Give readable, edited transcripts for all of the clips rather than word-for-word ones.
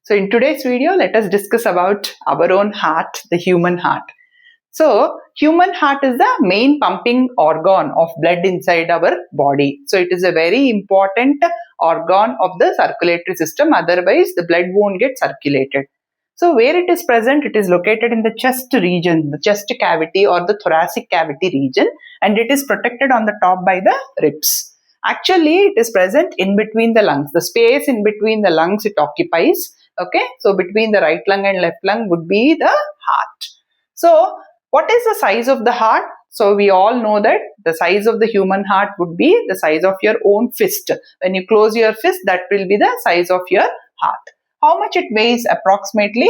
So in today's video, let us discuss about our own heart, the human heart. So human heart is the main pumping organ of blood inside our body. So it is a very important organ of the circulatory system. Otherwise, the blood won't get circulated. So where it is present, it is located in the chest region, the chest cavity or the thoracic cavity region, and it is protected on the top by the ribs. Actually, it is present in between the lungs. The space in between the lungs it occupies. Okay, so between the right lung and left lung would be the heart. So what is the size of the heart? So we all know that the size of the human heart would be the size of your own fist. When you close your fist, that will be the size of your heart. How much it weighs? Approximately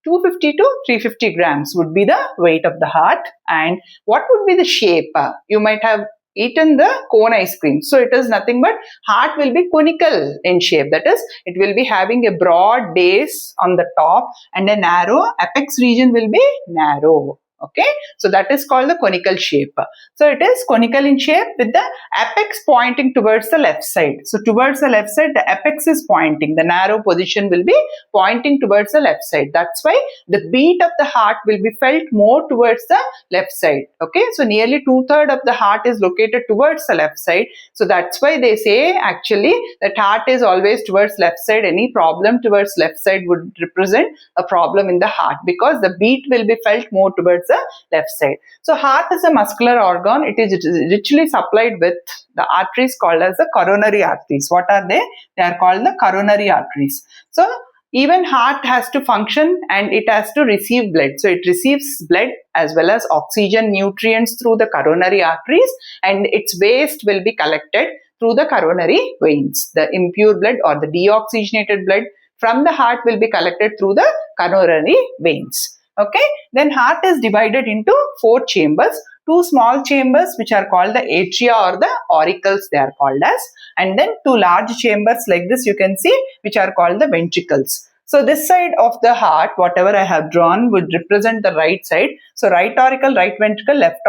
250 to 350 grams would be the weight of the heart. And what would be the shape? You might have eaten the cone ice cream. So it is nothing but heart will be conical in shape. That is, it will be having a broad base on the top and a narrow apex region will be narrow. Okay, so that is called the conical shape. So it is conical in shape with the apex pointing towards the left side. So towards the left side, the apex is pointing. The narrow position will be pointing towards the left side. That's why the beat of the heart will be felt more towards the left side. Okay, so nearly 2/3 of the heart is located towards the left side. So that's why they say actually that heart is always towards left side. Any problem towards left side would represent a problem in the heart because the beat will be felt more towards the left side. So heart is a muscular organ. It is richly supplied with the arteries called as the coronary arteries. What are they? They are called the coronary arteries. So even heart has to function and it has to receive blood. So it receives blood as well as oxygen, nutrients through the coronary arteries, and its waste will be collected through the coronary veins. The impure blood or the deoxygenated blood from the heart will be collected through the coronary veins. Okay, then heart is divided into 4 chambers, 2 small chambers which are called the atria or the auricles they are called as, and then 2 large chambers like this you can see which are called the ventricles. So this side of the heart, whatever I have drawn would represent the right side. So right auricle, right ventricle, left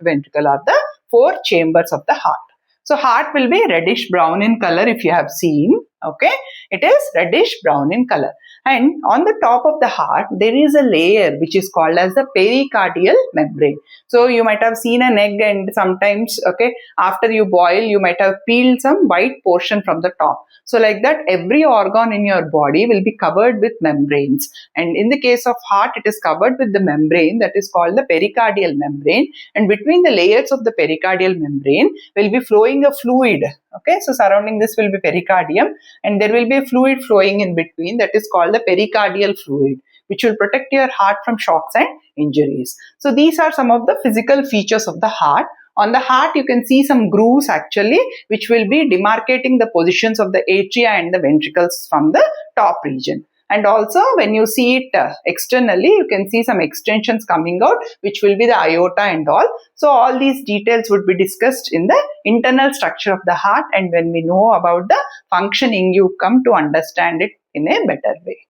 ventricle are the 4 chambers of the heart. So heart will be reddish brown in color if you have seen. Okay, it is reddish brown in color. And on the top of the heart, there is a layer which is called as the pericardial membrane. So you might have seen an egg and sometimes, okay, after you boil, you might have peeled some white portion from the top. So like that, every organ in your body will be covered with membranes. And in the case of heart, it is covered with the membrane that is called the pericardial membrane. And between the layers of the pericardial membrane will be flowing a fluid. Okay, so surrounding this will be pericardium and there will be a fluid flowing in between that is called the pericardial fluid, which will protect your heart from shocks and injuries. So these are some of the physical features of the heart. On the heart, you can see some grooves actually, which will be demarcating the positions of the atria and the ventricles from the top region. And also when you see it externally, you can see some extensions coming out, which will be the aorta and all. So all these details would be discussed in the internal structure of the heart. And when we know about the functioning, you come to understand it in a better way.